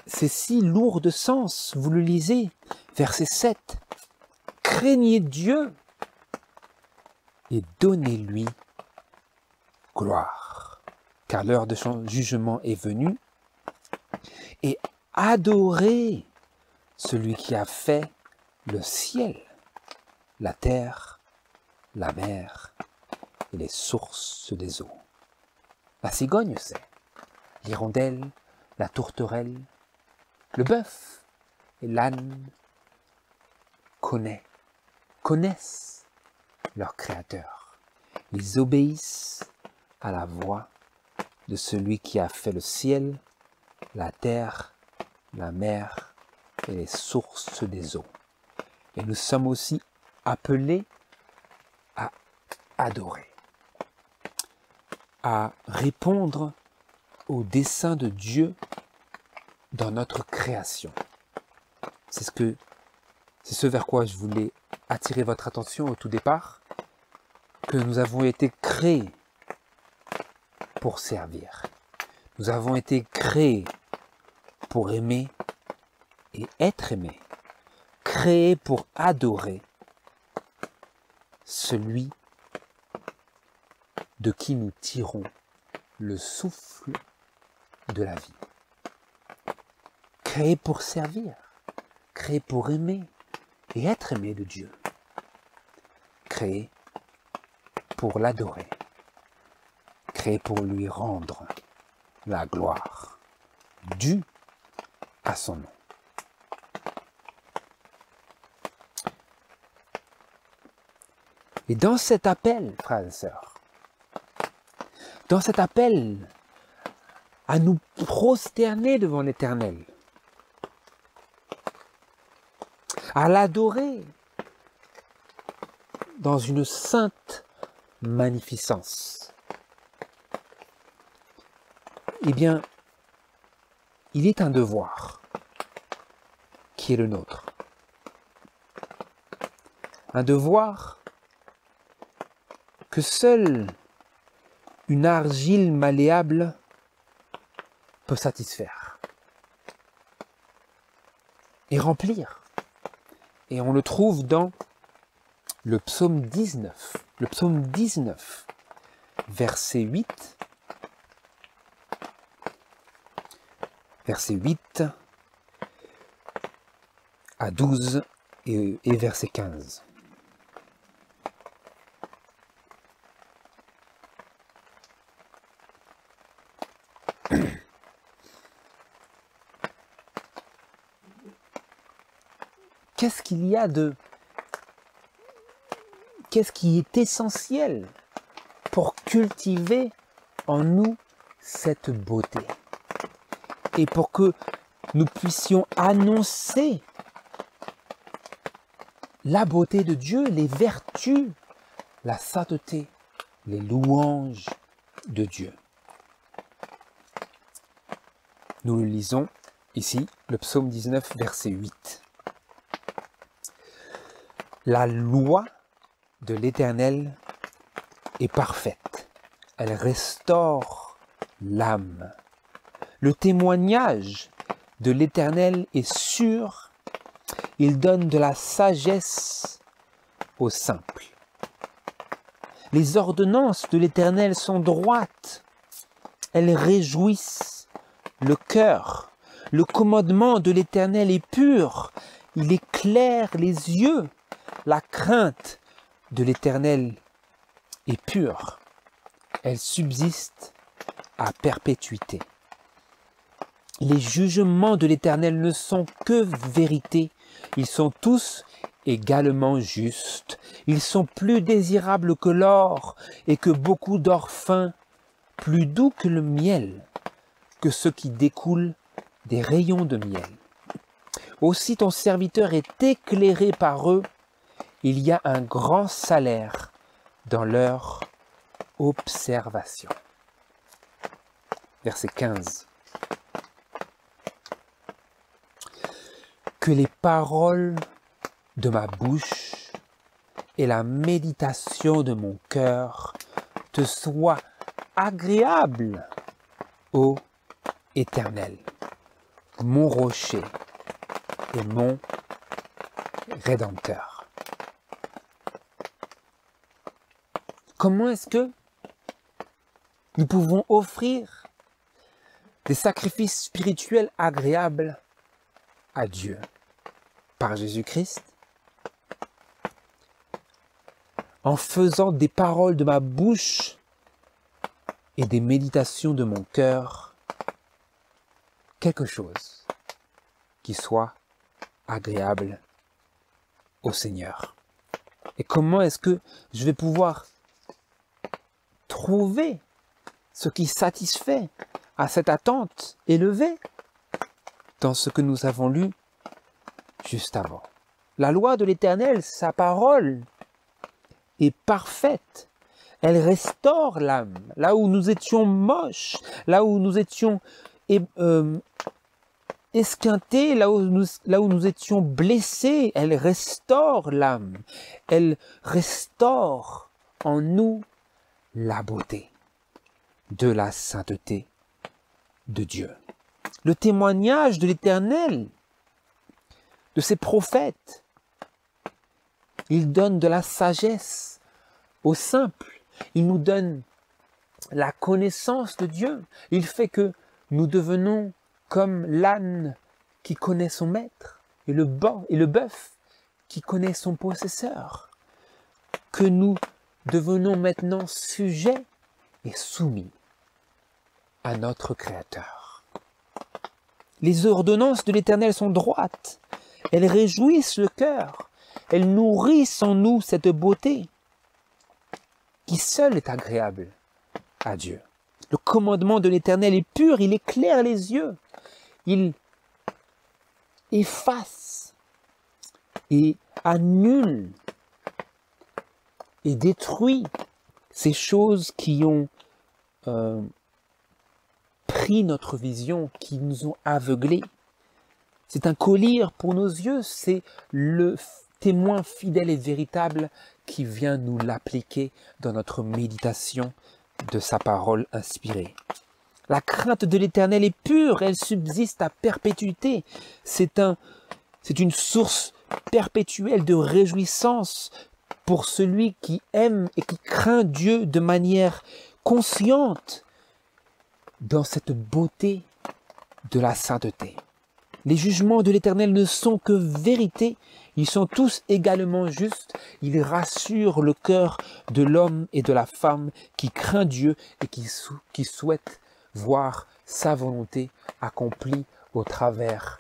c'est si lourd de sens. Vous le lisez, verset 7. Craignez Dieu et donnez-lui gloire, car l'heure de son jugement est venue, et adorez celui qui a fait le ciel, la terre, la mer et les sources des eaux. La cigogne sait, l'hirondelle, la tourterelle, le bœuf et l'âne connaissent leur Créateur. Ils obéissent à la voix de celui qui a fait le ciel, la terre, la mer et les sources des eaux. Et nous sommes aussi appelés à adorer, à répondre au dessein de Dieu dans notre création. C'est ce vers quoi je voulais attirer votre attention au tout départ, que nous avons été créés pour servir. Nous avons été créés pour aimer et être aimés, créés pour adorer celui de qui nous tirons le souffle de la vie. Créés pour servir, créés pour aimer et être aimés de Dieu, créés pour l'adorer, créés pour lui rendre la gloire due à son nom. Et dans cet appel, frères et sœurs, dans cet appel à nous prosterner devant l'Éternel, à l'adorer dans une sainte magnificence, eh bien, il est un devoir qui est le nôtre. Un devoir que seule une argile malléable peut satisfaire et remplir. Et on le trouve dans le psaume 19. Le psaume 19, verset 8. Verset 8 à 12 et verset 15. Qu'est-ce qui est essentiel pour cultiver en nous cette beauté et pour que nous puissions annoncer la beauté de Dieu, les vertus, la sainteté, les louanges de Dieu. Nous le lisons ici, le psaume 19, verset 8. La loi de l'Éternel est parfaite. Elle restaure l'âme. Le témoignage de l'Éternel est sûr. Il donne de la sagesse aux simples. Les ordonnances de l'Éternel sont droites. Elles réjouissent le cœur. Le commandement de l'Éternel est pur. Il éclaire les yeux. La crainte de l'Éternel est pure. Elle subsiste à perpétuité. Les jugements de l'Éternel ne sont que vérité. Ils sont tous également justes. Ils sont plus désirables que l'or et que beaucoup d'or fin, plus doux que le miel, que ce qui découle des rayons de miel. Aussi ton serviteur est éclairé par eux. Il y a un grand salaire dans leur observation. Verset 15. Que les paroles de ma bouche et la méditation de mon cœur te soient agréables, ô Éternel, mon rocher et mon Rédempteur. Comment est-ce que nous pouvons offrir des sacrifices spirituels agréables à Dieu? Par Jésus-Christ, en faisant des paroles de ma bouche et des méditations de mon cœur quelque chose qui soit agréable au Seigneur. Et comment est-ce que je vais pouvoir trouver ce qui satisfait à cette attente élevée dans ce que nous avons lu juste avant? La loi de l'Éternel, sa parole, est parfaite. Elle restaure l'âme. Là où nous étions moches, là où nous étions esquintés, là où nous étions blessés, elle restaure l'âme. Elle restaure en nous la beauté de la sainteté de Dieu. Le témoignage de l'Éternel, de ses prophètes, il donne de la sagesse aux simples. Il nous donne la connaissance de Dieu. Il fait que nous devenons comme l'âne qui connaît son maître et le bœuf qui connaît son possesseur. Que nous devenons maintenant sujets et soumis à notre Créateur. Les ordonnances de l'Éternel sont droites. Elles réjouissent le cœur. Elles nourrissent en nous cette beauté qui seule est agréable à Dieu. Le commandement de l'Éternel est pur, il éclaire les yeux. Il efface et annule et détruit ces choses qui ont pris notre vision, qui nous ont aveuglés. C'est un collier pour nos yeux, c'est le témoin fidèle et véritable qui vient nous l'appliquer dans notre méditation de sa parole inspirée. La crainte de l'Éternel est pure, elle subsiste à perpétuité. C'est une source perpétuelle de réjouissance pour celui qui aime et qui craint Dieu de manière consciente dans cette beauté de la sainteté. Les jugements de l'Éternel ne sont que vérité, ils sont tous également justes, ils rassurent le cœur de l'homme et de la femme qui craint Dieu et qui souhaite voir sa volonté accomplie au travers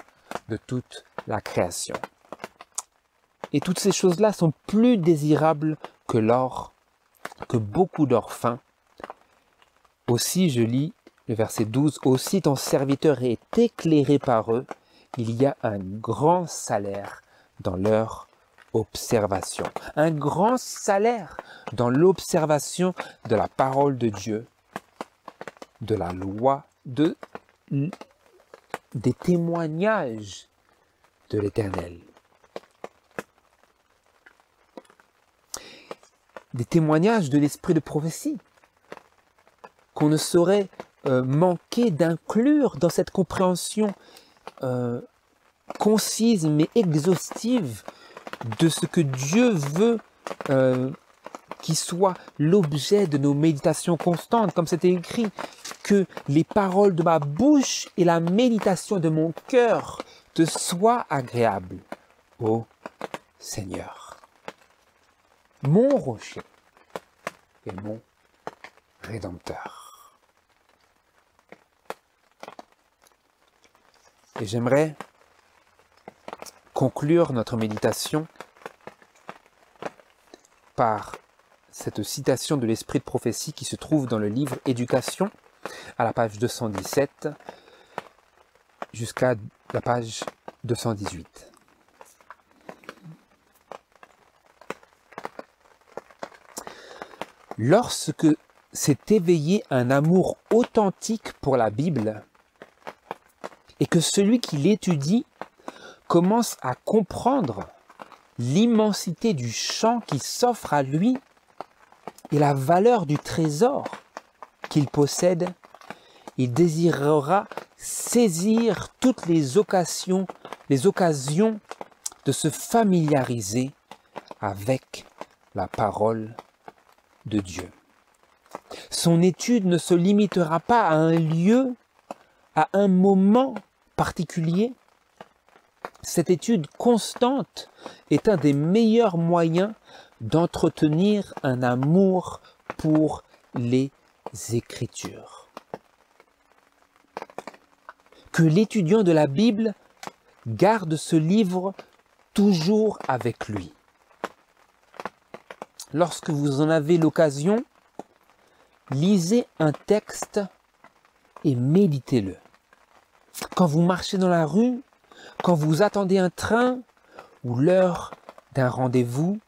de toute la création. Et toutes ces choses-là sont plus désirables que l'or, que beaucoup d'or fin. Aussi, je lis le verset 12, « Aussi ton serviteur est éclairé par eux, il y a un grand salaire dans leur observation. » Un grand salaire dans l'observation de la parole de Dieu, de la loi de des témoignages de l'Éternel. Des témoignages de l'esprit de prophétie qu'on ne saurait manquer d'inclure dans cette compréhension concise mais exhaustive de ce que Dieu veut qui soit l'objet de nos méditations constantes, comme c'était écrit, que les paroles de ma bouche et la méditation de mon cœur te soient agréables, ô Seigneur, mon rocher et mon Rédempteur. Et j'aimerais conclure notre méditation par cette citation de l'esprit de prophétie qui se trouve dans le livre Éducation, à la page 217 jusqu'à la page 218. Lorsque s'est éveillé un amour authentique pour la Bible et que celui qui l'étudie commence à comprendre l'immensité du champ qui s'offre à lui et la valeur du trésor qu'il possède, il désirera saisir toutes les occasions de se familiariser avec la parole de Dieu. Son étude ne se limitera pas à un lieu, à un moment particulier. Cette étude constante est un des meilleurs moyens d'entretenir un amour pour les Écritures. Que l'étudiant de la Bible garde ce livre toujours avec lui. Lorsque vous en avez l'occasion, lisez un texte et méditez-le. Quand vous marchez dans la rue, quand vous attendez un train ou l'heure d'un rendez-vous,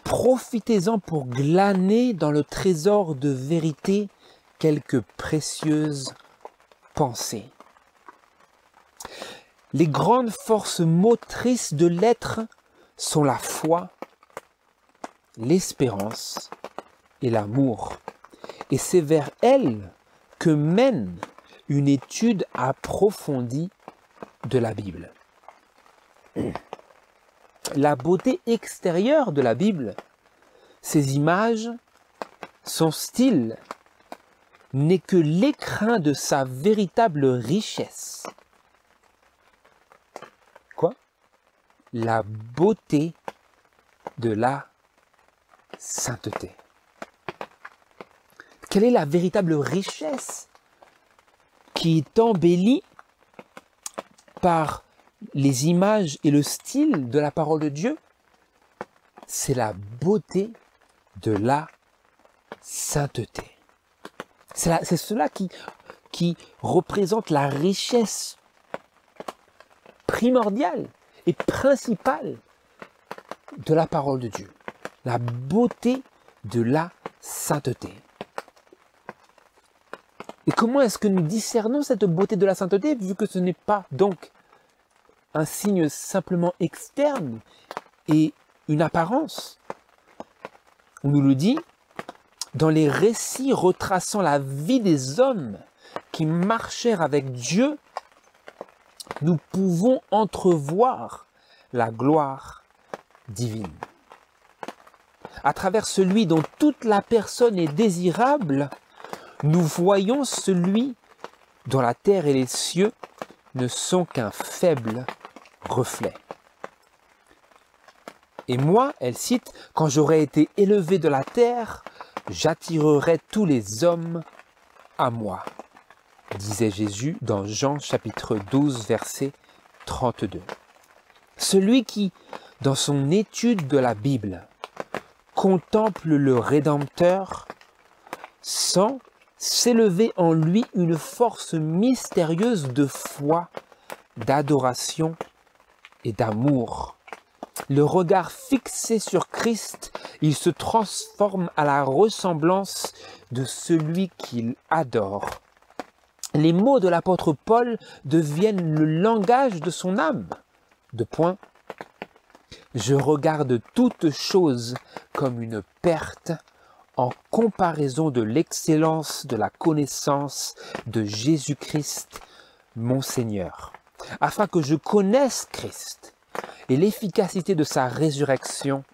profitez-en pour glaner dans le trésor de vérité quelques précieuses pensées. Les grandes forces motrices de l'être sont la foi, l'espérance et l'amour. Et c'est vers elles que mène une étude approfondie de la Bible. La beauté extérieure de la Bible, ses images, son style, n'est que l'écrin de sa véritable richesse. Quoi? La beauté de la sainteté. Quelle est la véritable richesse qui est embellie par les images et le style de la parole de Dieu? C'est la beauté de la sainteté. C'est cela qui représente la richesse primordiale et principale de la parole de Dieu. La beauté de la sainteté. Et comment est-ce que nous discernons cette beauté de la sainteté, vu que ce n'est pas donc un signe simplement externe et une apparence? On nous le dit dans les récits retraçant la vie des hommes qui marchèrent avec Dieu, nous pouvons entrevoir la gloire divine. À travers celui dont toute la personne est désirable, nous voyons celui dont la terre et les cieux ne sont qu'un faible reflet. Et moi, elle cite, quand j'aurai été élevé de la terre, j'attirerai tous les hommes à moi, disait Jésus dans Jean chapitre 12, verset 32. Celui qui, dans son étude de la Bible, contemple le Rédempteur, sent s'élever en lui une force mystérieuse de foi, d'adoration et d'amour. Le regard fixé sur Christ, il se transforme à la ressemblance de celui qu'il adore. les mots de l'apôtre Paul deviennent le langage de son âme. Deux points. Je regarde toutes choses comme une perte en comparaison de l'excellence de la connaissance de Jésus-Christ, mon Seigneur, afin que je connaisse Christ et l'efficacité de sa résurrection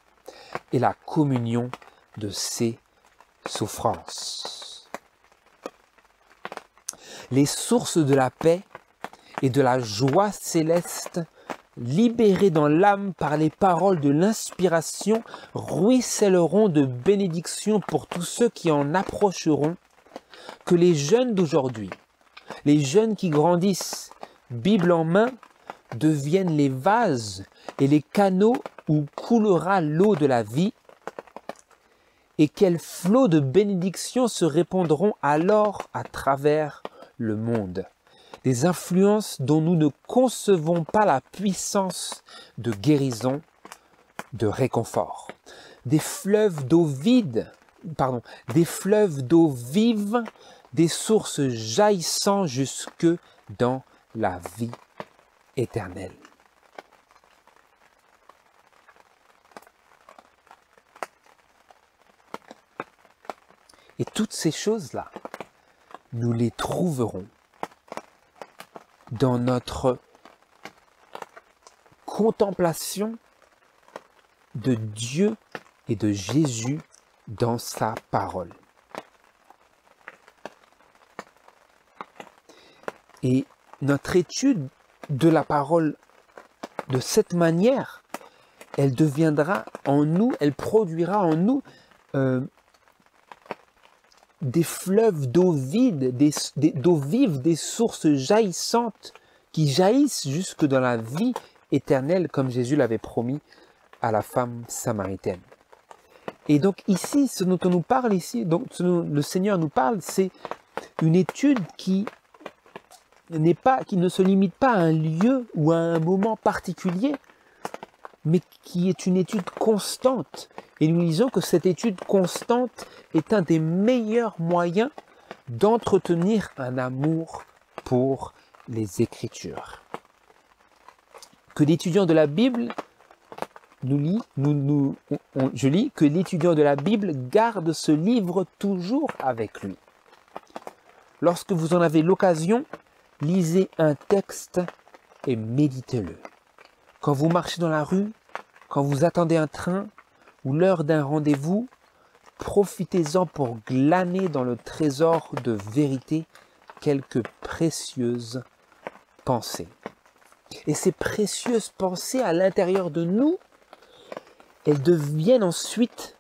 et la communion de ses souffrances. Les sources de la paix et de la joie céleste, libérées dans l'âme par les paroles de l'inspiration, ruisselleront de bénédictions pour tous ceux qui en approcheront. Que les jeunes d'aujourd'hui, les jeunes qui grandissent, Bible en main, deviennent les vases et les canaux où coulera l'eau de la vie, et quels flots de bénédictions se répandront alors à travers le monde. Des influences dont nous ne concevons pas la puissance de guérison, de réconfort. Des fleuves d'eau vive, des sources jaillissant jusque dans la vie éternelle. Et toutes ces choses-là, nous les trouverons dans notre contemplation de Dieu et de Jésus dans sa parole. Et notre étude de la parole de cette manière, elle deviendra en nous, elle produira en nous des fleuves d'eau vide, d'eau vive, des sources jaillissantes qui jaillissent jusque dans la vie éternelle, comme Jésus l'avait promis à la femme samaritaine. Et donc ici, ce dont on nous parle ici, donc ce dont le Seigneur nous parle, c'est une étude qui ne se limite pas à un lieu ou à un moment particulier, mais qui est une étude constante. Et nous disons que cette étude constante est un des meilleurs moyens d'entretenir un amour pour les Écritures. Que l'étudiant de la Bible je lis que l'étudiant de la Bible garde ce livre toujours avec lui. Lorsque vous en avez l'occasion, lisez un texte et méditez-le. Quand vous marchez dans la rue, quand vous attendez un train ou l'heure d'un rendez-vous, profitez-en pour glaner dans le trésor de vérité quelques précieuses pensées. Et ces précieuses pensées à l'intérieur de nous, elles deviennent ensuite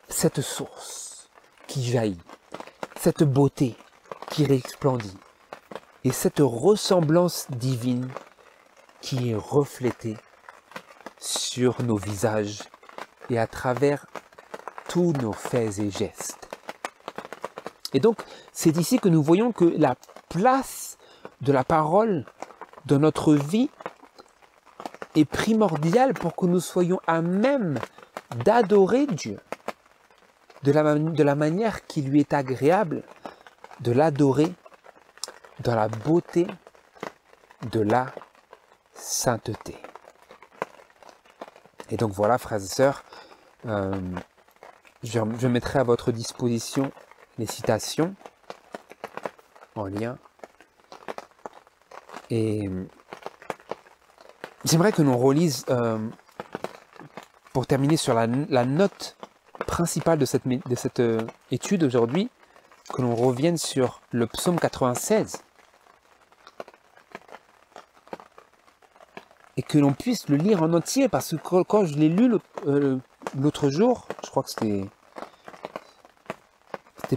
cette source qui jaillit, cette beauté qui resplendit et cette ressemblance divine qui est reflétée sur nos visages et à travers tous nos faits et gestes. Et donc, c'est ici que nous voyons que la place de la parole dans notre vie est primordiale pour que nous soyons à même d'adorer Dieu de la manière qui lui est agréable, de l'adorer dans la beauté de la sainteté. Et donc voilà, frères et sœurs, je mettrai à votre disposition les citations en lien. Et j'aimerais que nous relise, pour terminer sur la note principale de cette étude aujourd'hui, que l'on revienne sur le psaume 96 et que l'on puisse le lire en entier, parce que quand je l'ai lu l'autre jour, je crois que c'était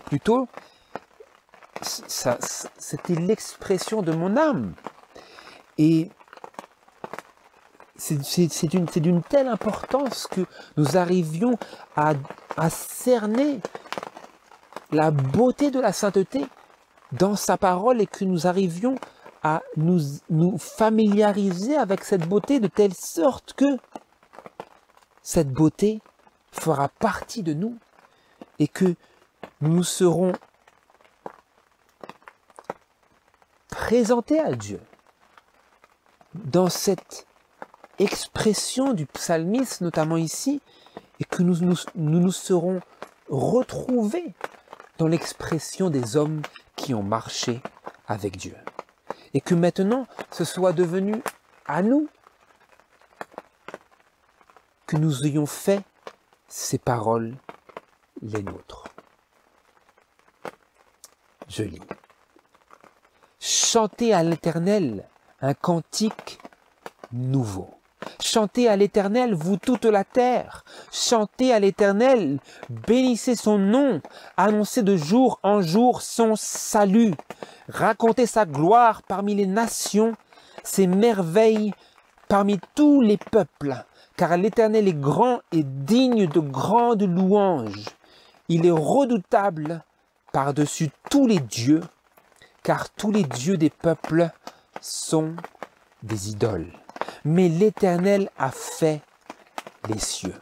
plus tôt, c'était l'expression de mon âme. Et c'est d'une telle importance que nous arrivions à cerner la beauté de la sainteté dans sa parole et que nous arrivions à nous familiariser avec cette beauté de telle sorte que cette beauté fera partie de nous et que nous serons présenter à Dieu. Dans cette expression du psalmiste, notamment ici, et que nous serons retrouvés dans l'expression des hommes qui ont marché avec Dieu. Et que maintenant, ce soit devenu à nous, que nous ayons fait ces paroles les nôtres. Je lis. Chantez à l'Éternel un cantique nouveau. Chantez à l'Éternel, vous toute la terre. Chantez à l'Éternel, bénissez son nom. Annoncez de jour en jour son salut. Racontez sa gloire parmi les nations, ses merveilles parmi tous les peuples. Car l'Éternel est grand et digne de grandes louanges. Il est redoutable par-dessus tous les dieux, car tous les dieux des peuples sont des idoles. Mais l'Éternel a fait les cieux.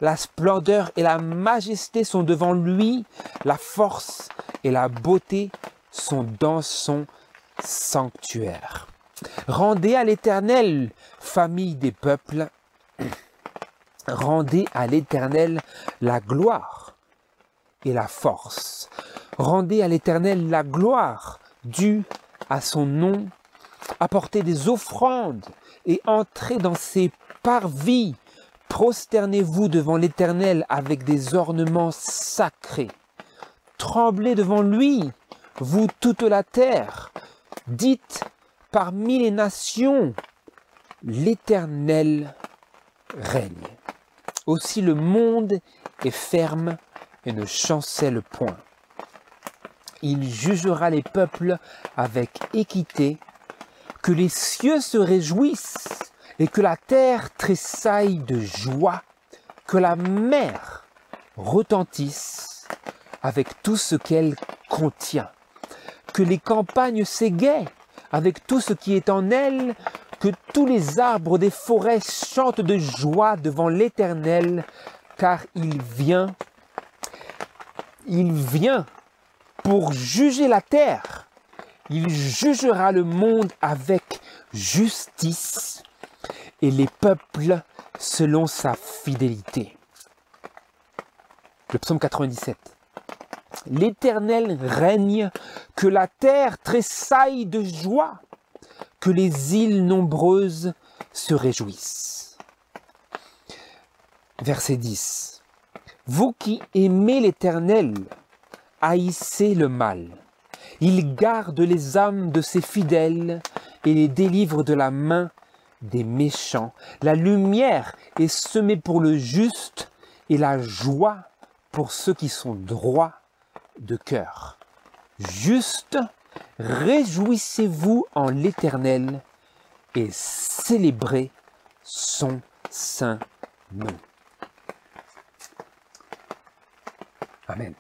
La splendeur et la majesté sont devant lui, la force et la beauté sont dans son sanctuaire. Rendez à l'Éternel, famille des peuples, rendez à l'Éternel la gloire et la force. Rendez à l'Éternel la gloire due à son nom. Apportez des offrandes et entrez dans ses parvis. Prosternez-vous devant l'Éternel avec des ornements sacrés. Tremblez devant lui, vous toute la terre. Dites parmi les nations, l'Éternel règne. Aussi le monde est ferme et ne chancelle point. Il jugera les peuples avec équité. Que les cieux se réjouissent et que la terre tressaille de joie, que la mer retentisse avec tout ce qu'elle contient, que les campagnes s'égaient avec tout ce qui est en elles, que tous les arbres des forêts chantent de joie devant l'Éternel, car il vient pour juger la terre. Il jugera le monde avec justice et les peuples selon sa fidélité. Le psaume 97. L'Éternel règne, que la terre tressaille de joie, que les îles nombreuses se réjouissent. Verset 10. Vous qui aimez l'Éternel, haïssez le mal. Il garde les âmes de ses fidèles et les délivre de la main des méchants. La lumière est semée pour le juste et la joie pour ceux qui sont droits de cœur. Juste, réjouissez-vous en l'Éternel et célébrez son saint nom. Amen.